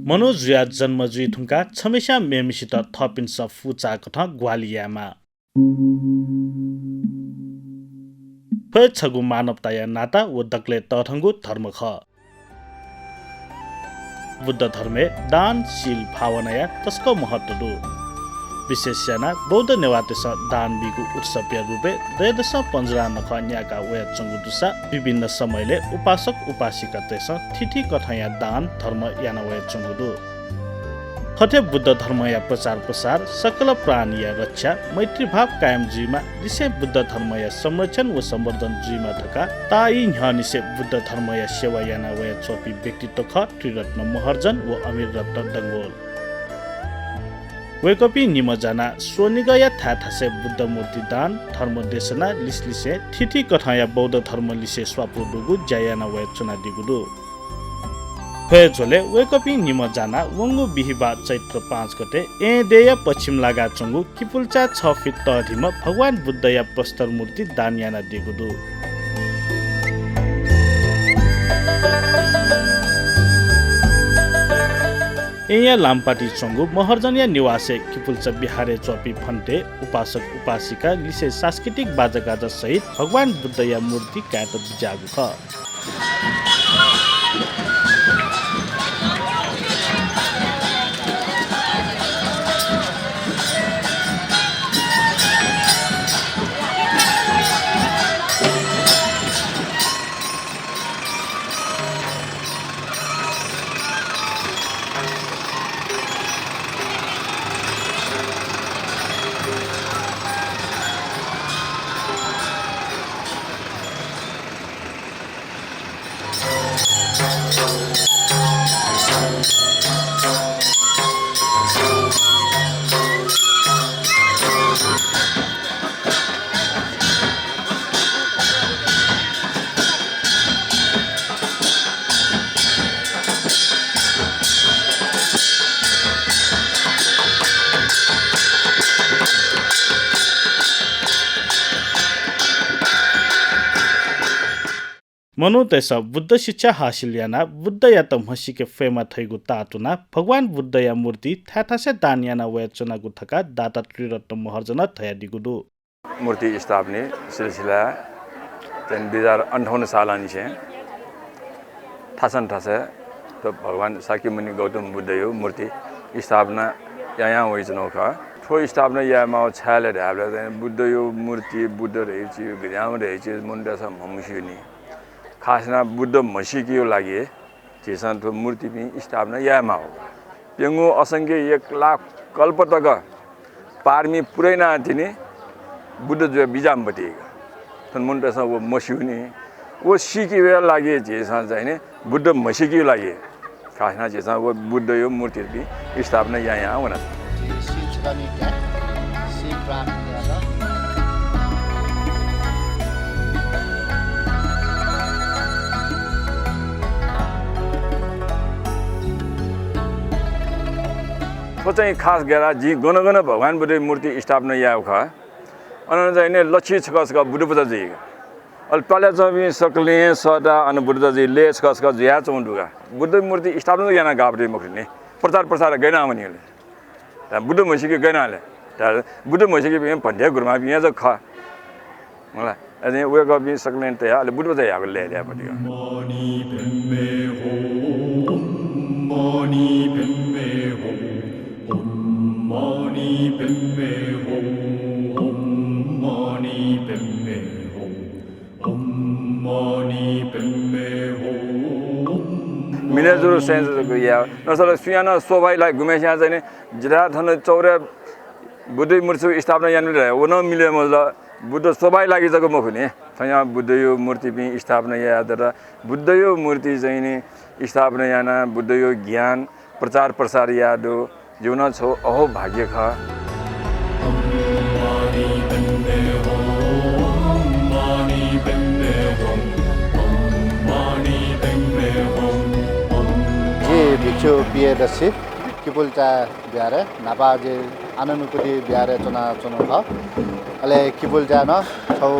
मनोज रिया जन्मजुई थुङ्का छमेसा मेमिसित थपिन्छ फुचा कथ ग्वालियामा फे छगु मानवताया नाता व दक्ले तथङ्गु धर्म ख बुद्ध धर्मे दान शील भावनाया तस्को महत्व दु विशेषना बौद्ध नेवातेस दान बिगु उत्सव रूपे दयदश पञ्जरा नख न्याका वया चंगुदुसा विभिन्न समयले उपासक उपासिका तेस थिथि कथाया दान धर्म याना वया चंगुदु हथे बुद्ध धर्मया प्रचार प्रसार सकल प्राणीया रक्षा मैत्री भाव कायम जीवमा दिसे बुद्ध धर्मया संरक्षण व संवर्धन जीवमा थका ताई न्हनिसे बुद्ध धर्मया सेवा याना वया चोपी व्यक्तित्व ख त्रिरत्न महर्जन व अमीर रत्न दंगोल वेकपी निमजना सोनिगया थाथासे बुद्ध मूर्ति दान धर्म देशना लिसलिसे थिथि कथाया बौद्ध धर्म लिसे स्वापुदुगु जयाना वय चुना दिगुदु फेजोले वेकपी निमजना वंगु बिहिबा चैत्र 5 गते एदेय पश्चिम लागा चंगु किपुलचा 6 फिट तहधिम भगवान बुद्धया प्रस्तर मूर्ति दान याना दिगुदु एया लामपाटी चंगु महर्जनिया निवासे किपुल्च बिहारे चोपी फन्टे उपासक उपासिका लिसे सांस्कृतिक बाजागाजा सहित भगवान बुद्धया मूर्ति काट बिजागु ख मनु तेस बुद्ध शिक्षा हासिल याना बुद्ध या त मसिके फेमा थैगु तातुना भगवान बुद्ध या मूर्ति थाथासे दान याना वया चुनागु थका दाता त्रिरत्न महर्जन थया दिगुदु मूर्ति स्थापने सिलसिला 2058 सालानी छे थासन थासे तो भगवान साक्यमुनि गौतम बुद्ध यो मूर्ति स्थापना यहाँ होइजनो ख ठो स्थापना या मा छाले ढाबले बुद्ध यो मूर्ति बुद्ध रहेछि ग्राम रहेछि मुन्डा छ ममुसिनी खासना बुद्ध मसिकियो लागि जेसन तो मूर्ति पनि स्थापना यामा हो पेंगु असंख्य 1 लाख कल्प तक पारमी पुरै ना दिने बुद्ध जो बिजाम बटेगा तन मुन्टा छ वो मसिउनी वो सिकियो लागि जेसन चाहिँ बुद्ध मसिकियो लागि खासना जेसन वो बुद्ध यो मूर्ति पनि स्थापना यहाँ होना तो चाहिँ खास गेरा जी गनगन भगवान बुद्ध मूर्ति स्थापना याव खा अन चाहिँ लक्ष्य छकस का बुद्ध बुद्ध जी अल पले चाहिँ सकले सदा अन बुद्ध जी ले छकस का जिया चौंडुगा बुद्ध मूर्ति स्थापना याना गाबरे मुखने प्रचार प्रसार गैना मनिले बुद्ध मसिके गैनाले बुद्ध मसिके पनि भन्ने गुरुमा पनि यहाँ खा मलाई अझै वे का पनि सकले त या बुद्ध बुद्ध याको ले ल्या पटियो Mani Padme Hum Mani Padme Hum Mani Padme Hum मिनेजुर सेन्स को या नसले सुयाना सोभाइलाई घुमेस्या चाहिँ जिरा थन चौरे बुद्ध मूर्ति स्थापना यानु रहे वो न मिले मतलब बुद्ध सोभाइ लागि जको मखुने यहाँ बुद्ध यो मूर्ति पनि स्थापना या दरा बुद्ध यो मूर्ति चाहिँ नि स्थापना याना बुद्ध यो ज्ञान प्रचार प्रसार यादो जीवन छो अहो भाग्य खा जी भिक्षु बिए दसी कि किपुलचा बिहारे नापाजे आनन्दपुरी बिहारे चुनाव अहिले किपुलचा न छौ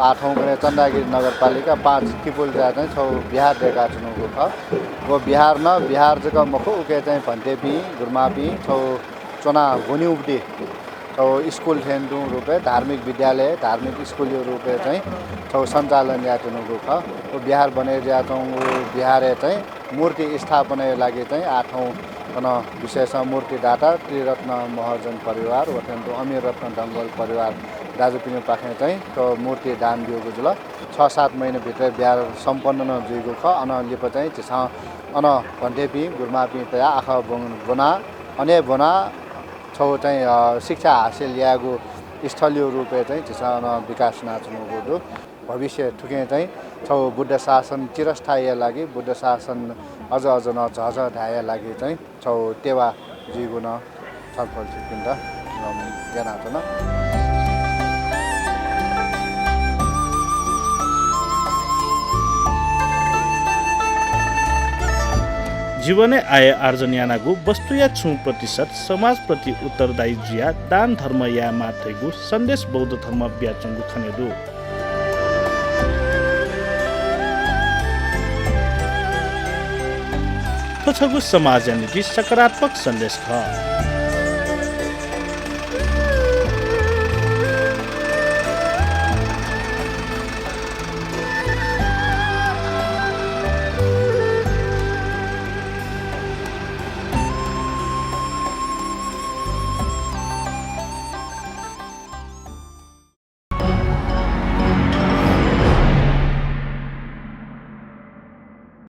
8औं गणे चन्दागिरी नगरपालिका 5 किपुलचा चाहिँ छौ बिहार डेका चुनावको छ वो बिहार न बिहार जग्गा मखो उके चाहिँ भन्टेपी गुरमापी छौ चुना हुनिउपटी छौ स्कुल ठेन्डु रुपे धार्मिक विद्यालय धार्मिक स्कुल रुपे चाहिँ छौ सञ्चालन या चुनावको छ वो बिहार बने जा चाहिँ बिहारे चाहिँ मूर्ति स्थापना लागि चाहिँ 8औं विशेष मूर्ति दाता त्रिरत्न महर्जन परिवार वठेन्टो अमीर रत्न डङ्गोल परिवार दाजु पिनु पाखे चाहिँ त्यो मूर्ति दान दिएको जुल 6-7 महिनाभित्र बिहार सम्पन्न नजुएको ख अन लिप चाहिँ त्यस अन भन्टेपी गुरमापी तया आखा बना अने बना छौ चाहिँ शिक्षा हासिल ल्याएको स्थलीय रूपे चाहिँ त्यस अन विकास नाच्नुको भविष्य ठुके चाहिँ छौ बुद्ध शासन चिरस्थायी लागि बुद्ध शासन अझ न झझ ढाया लागि चाहिँ छौ टेवा जीगुन छलफल सिकिन्छ जनाउँछ जीवने आय आर्जन यानागु वस्तु या छु प्रतिशत समाज प्रति उत्तरदायी जिया दान धर्म या माथेगु सन्देश बौद्ध धर्म ब्याचंगु खनेदु तो छगु समाज यानी कि सकारात्मक सन्देश ख